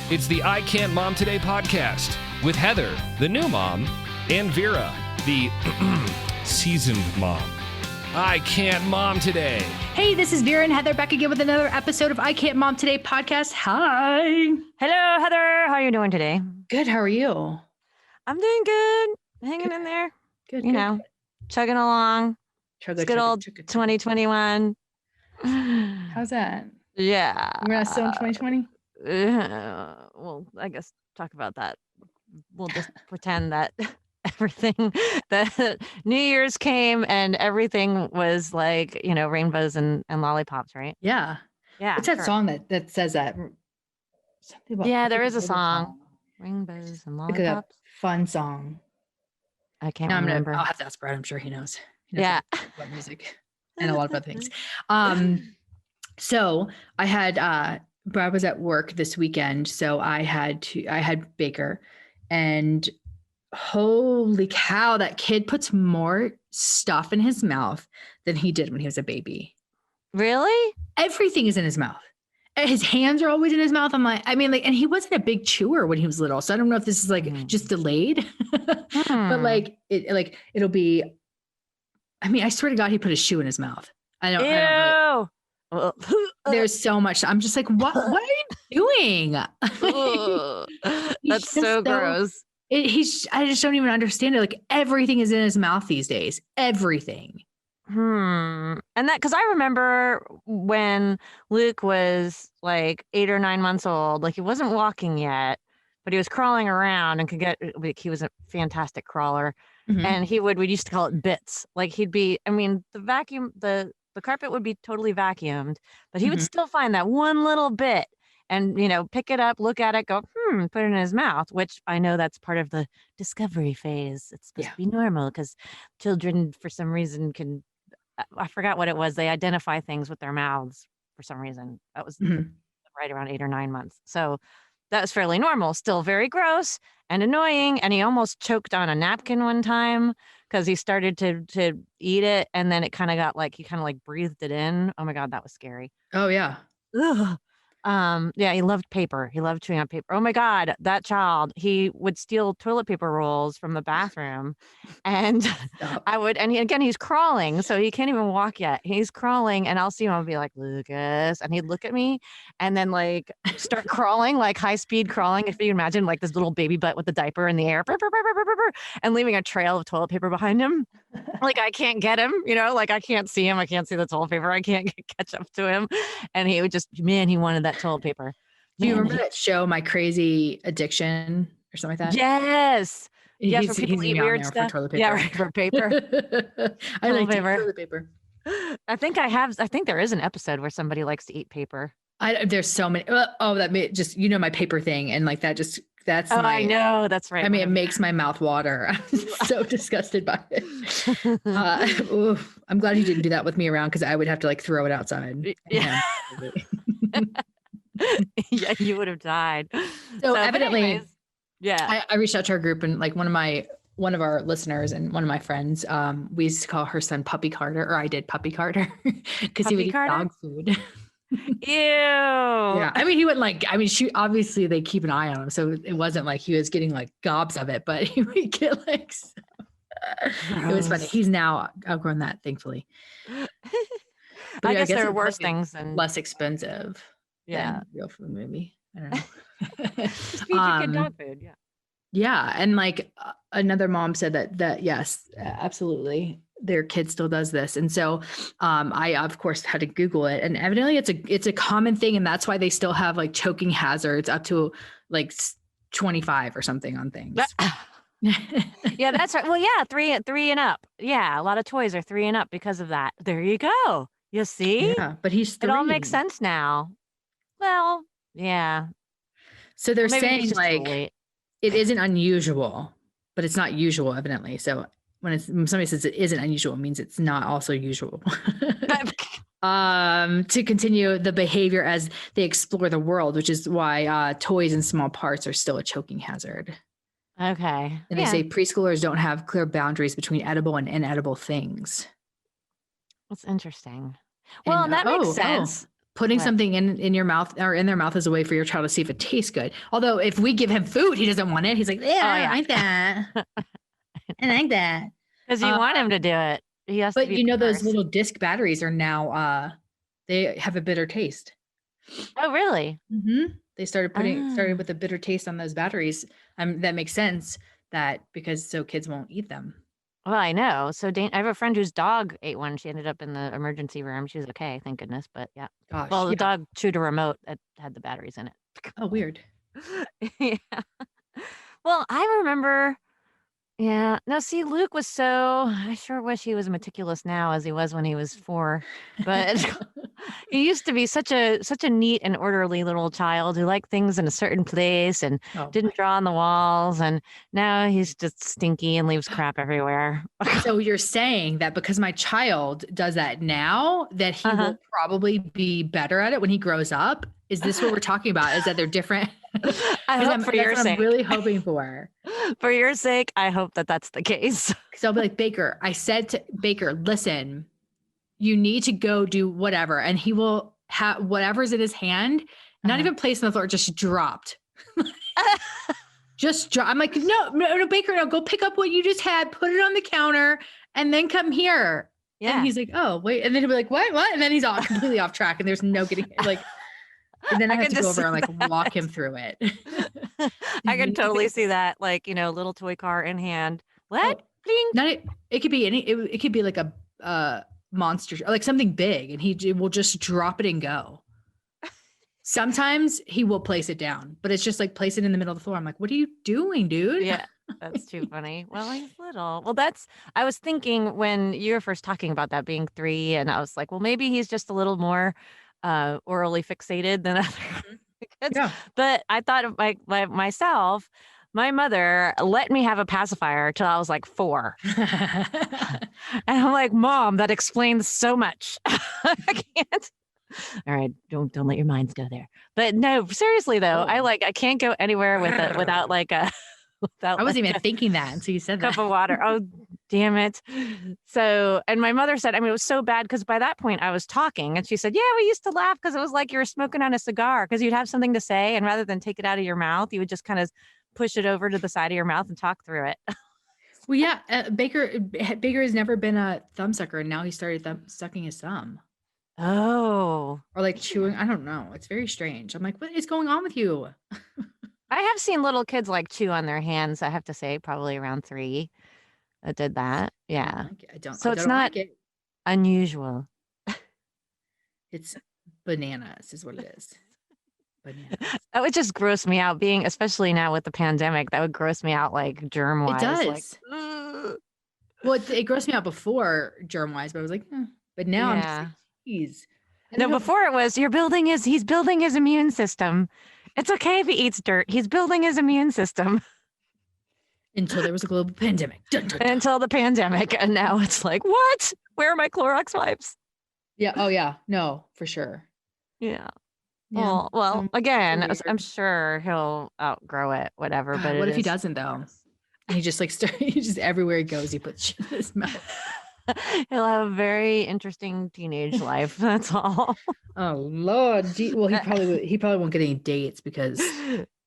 It's the I Can't Mom Today podcast with Heather, the new mom, and Vera, the seasoned mom. I Can't Mom Today. Hey, this is Vera and Heather back again with another episode of I Can't Mom Today podcast. Hi. Hello, Heather. How are you doing today? Good. How are you? I'm doing good. Hanging in there. Good. You know, chugging along. Chugga, It's good old 2021. How's that? Yeah. We're not still in 2020? Well, I guess talk about that. We'll just pretend that everything, that New Year's came and everything was like, you know, rainbows and lollipops, right? Yeah. Yeah. What's that song that says that? Something about, Yeah, there is a song. Rainbows and Look at that lollipops. fun song. I can't Now remember. I'll have to ask Brad. I'm sure he knows. He knows Yeah. about music and a lot of other things. So I had Brad was at work this weekend, so I had Baker, and holy cow, that kid puts more stuff in his mouth than he did when he was a baby. Really? Everything is in his mouth. His hands are always in his mouth. And he wasn't a big chewer when he was little. So I don't know if this is like just delayed, but it'll be, I mean, I swear to God, he put a shoe in his mouth. I don't know. There's so much. I'm just like, what are you doing? That's so gross. I just don't even understand it. Like everything is in his mouth these days. Everything. And that, cause I remember when Luke was like 8 or 9 months old, like he wasn't walking yet, but he was crawling around and he was a fantastic crawler. Mm-hmm. And we used to call it bits. Like the carpet would be totally vacuumed, but he would still find that one little bit and, you know, pick it up, look at it, go, put it in his mouth, which I know that's part of the discovery phase. It's supposed to be normal because children, for some reason, I forgot what it was. They identify things with their mouths for some reason. That was right around 8 or 9 months. So that was fairly normal, still very gross and annoying. And he almost choked on a napkin one time because he started to eat it. And then it kind of got like, he kind of like breathed it in. Oh my God, that was scary. Oh yeah. Ugh. Yeah, he loved paper. He loved chewing on paper. Oh my God, that child, he would steal toilet paper rolls from the bathroom. And he's crawling. So he can't even walk yet. He's crawling and I'll see him. I'll be like, Lucas. And he'd look at me and then like start crawling, like high speed crawling. If you imagine like this little baby butt with the diaper in the air and leaving a trail of toilet paper behind him. Like I can't get him, you know, like I can't see him. I can't see the toilet paper. I can't catch up to him. And he would he wanted that toilet paper. Do you remember that show, My Crazy Addiction or something like that? Yes. Yes, for people eat weird stuff. For toilet paper. Yeah, right, for paper. I like toilet paper. I think there is an episode where somebody likes to eat paper. There's so many. My paper thing. And like that's I know. That's right. I mean, it makes my mouth water. I'm so disgusted by it. I'm glad you didn't do that with me around because I would have to like throw it outside. Yeah. Yeah, you would have died. So evidently, anyways, yeah. I reached out to our group and like one of our listeners and one of my friends, we used to call her son Puppy Carter, or I did Puppy Carter because he would eat dog food. Ew. Yeah. I mean, she obviously they keep an eye on him. So it wasn't like he was getting like gobs of it, but he would get like, it was funny. He's now outgrown that, thankfully. I guess there are worse things and less expensive. Yeah. Than real food, maybe. I don't know. Just feed your kid dog food. Yeah. Yeah. And like another mom said that yes, absolutely. Their kid still does this. And so I, of course, had to Google it. And evidently it's a common thing. And that's why they still have like choking hazards up to like 25 or something on things. Yeah, that's right. Well, yeah, three and up. Yeah, a lot of toys are 3 and up because of that. There you go. You see? Yeah, but he's 3. It all makes sense now. Well, yeah. So they're saying like it isn't unusual, but it's not usual, evidently. So when somebody says it isn't unusual, it means it's not also usual. To continue the behavior as they explore the world, which is why toys and small parts are still a choking hazard. Okay. And they say preschoolers don't have clear boundaries between edible and inedible things. That's interesting. Well, and that makes sense. Putting What? something in your mouth or in their mouth is a way for your child to see if it tastes good. Although if we give him food, he doesn't want it. He's like, yeah, I yeah. don't like that. I like that. Because you want him to do it. He has to But be you know, those first. little disc batteries are now, they have a bitter taste. Oh, really? They started with a bitter taste on those batteries. That makes sense because kids won't eat them. Well, I know. So I have a friend whose dog ate one. She ended up in the emergency room. She was okay, thank goodness. But yeah. Gosh. Well, the yeah. dog chewed a remote that had the batteries in it. Oh, weird. Yeah. Well, I remember. Yeah. No, see, Luke was I sure wish he was meticulous now as he was when he was 4. But he used to be such a neat and orderly little child who liked things in a certain place and didn't draw on the walls. And now he's just stinky and leaves crap everywhere. So you're saying that because my child does that now, that he will probably be better at it when he grows up? Is this what we're talking about? Is that they're different? I hope for your sake. I'm really hoping for. For your sake, I hope that that's the case. So I'll be like, Baker, I said to Baker, listen, you need to go do whatever. And he will have whatever's in his hand, not even placed on the floor, just dropped. Just drop. I'm like, no, Baker, no, go pick up what you just had, put it on the counter, and then come here. Yeah. And he's like, oh, wait. And then he'll be like, what? And then he's all completely off track. And there's no getting like, and then I have to go over and like walk him through it. I can totally see that. Like, little toy car in hand. What? It could be it could be like a monster, like something big, and he will just drop it and go. Sometimes he will place it down, but it's just like place it in the middle of the floor. I'm like, what are you doing, dude? Yeah, that's too funny. Well, he's little. Well, I was thinking when you were first talking about that being 3, and I was like, well, maybe he's just a little more orally fixated than other kids. Yeah. But I thought of myself, my mother let me have a pacifier till I was like 4. And I'm like, Mom, that explains so much. I can't. All right, don't let your minds go there. But no, seriously though, I can't go anywhere with it without like a I wasn't even thinking that until you said that. Cup of water. Oh, damn it. So, and my mother said, it was so bad because by that point I was talking, and she said, yeah, we used to laugh because it was like you were smoking on a cigar, because you'd have something to say, and rather than take it out of your mouth, you would just kind of push it over to the side of your mouth and talk through it. Well, yeah, Baker has never been a thumb sucker, and now he started sucking his thumb. Oh. Or like chewing. I don't know. It's very strange. I'm like, what is going on with you? I have seen little kids like chew on their hands, I have to say, probably around 3 that did that. Yeah. It's not unusual. It's bananas is what it is. Bananas. That would just gross me out, especially now with the pandemic. That would gross me out like germ-wise. It does. Like, well, it grossed me out before germ-wise, but I was like, but now I'm just like, geez. No, before it was he's building his immune system. It's okay if he eats dirt. He's building his immune system. Until there was a global pandemic. Dun, dun, dun. Until the pandemic. And now it's like, what? Where are my Clorox wipes? Yeah. Oh, yeah. No, for sure. Yeah. Well, again, I'm sure he'll outgrow it, whatever. But what if he doesn't, though? And he just he just everywhere he goes, he puts shit in his mouth. He'll have a very interesting teenage life. That's all. Oh Lord. Well, he probably won't get any dates because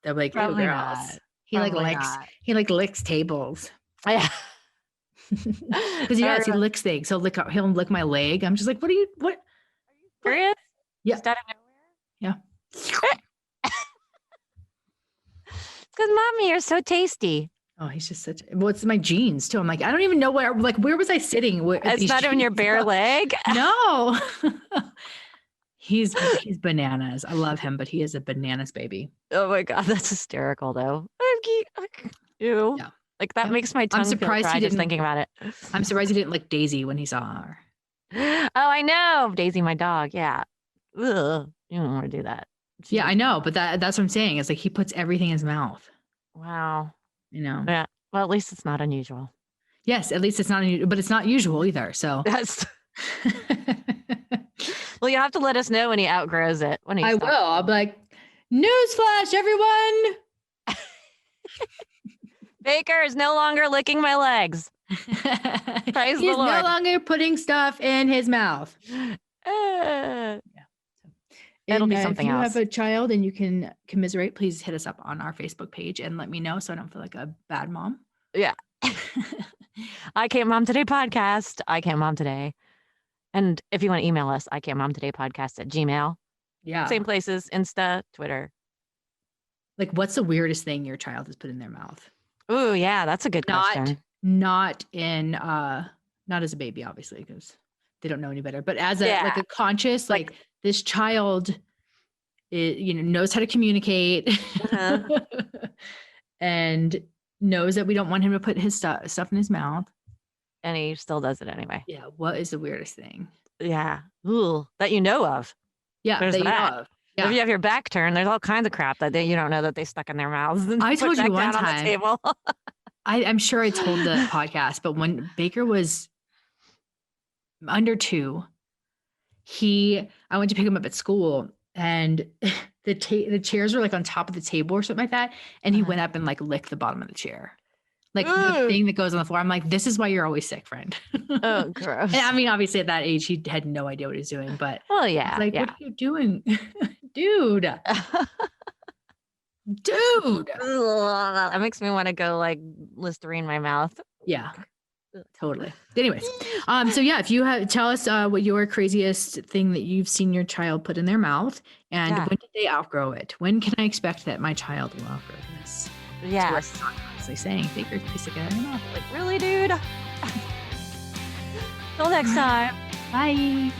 they're like, probably girls. Not. He licks tables. Yeah. Because he licks things. He'll lick my leg. I'm just like, what? Are you serious? Yeah. Just out of nowhere? Yeah. Because mommy, you're so tasty. Oh, he's just it's my jeans too. I'm like, I don't even know where was I sitting? It's not even your bare leg. No. He's bananas. I love him, but he is a bananas baby. Oh my God. That's hysterical though. Ew. Yeah. Like that makes my tongue feel dry just thinking about it. I'm surprised he didn't lick Daisy when he saw her. Oh, I know. Daisy, my dog. Yeah. Ugh. You don't want to do that. Yeah, I know. But that's what I'm saying. It's like he puts everything in his mouth. Wow. Yeah. Well, at least it's not unusual. Yes, at least it's not unusual, but it's not usual either. So that's. Well, you have to let us know when he outgrows it. I will. I'll be like, newsflash, everyone. Baker is no longer licking my legs. Praise the Lord. He's no longer putting stuff in his mouth. Yeah. It'll be If something you else. have a child and you can commiserate, please hit us up on our Facebook page and let me know so I don't feel like a bad mom. Yeah. I Can't Mom Today podcast. I Can't Mom Today. And if you want to email us, I Can't Mom Today podcast at Gmail. Yeah. Same places, Insta, Twitter. Like, what's the weirdest thing your child has put in their mouth? Oh, yeah, that's a good question. Not as a baby, obviously, because they don't know any better, but as like a conscious, like this child knows how to communicate and knows that we don't want him to put his stuff in his mouth. And he still does it anyway. Yeah. What is the weirdest thing? Yeah. Ooh, that you know of. Yeah. There's that that. you know of. Yeah. If you have your back turned, there's all kinds of crap that you don't know that they stuck in their mouths. And I put told you back one down on time. the table. I'm sure I told the podcast, but when Baker was under 2, I went to pick him up at school, and the chairs were like on top of the table or something like that, and he went up and like licked the bottom of the chair, like the thing that goes on the floor. I'm like, this is why you're always sick, friend. Oh, gross. And I mean, obviously at that age, he had no idea what he was doing, but well, yeah, like, what are you doing, dude? Dude. That makes me want to go like Listerine my mouth. Yeah, totally. Anyways, so yeah, if you tell us what your craziest thing that you've seen your child put in their mouth, and when did they outgrow it? When can I expect that my child will outgrow this? Yes. So honestly saying, Baker, please stick it in your mouth. Like, really, dude? Till next time. Bye.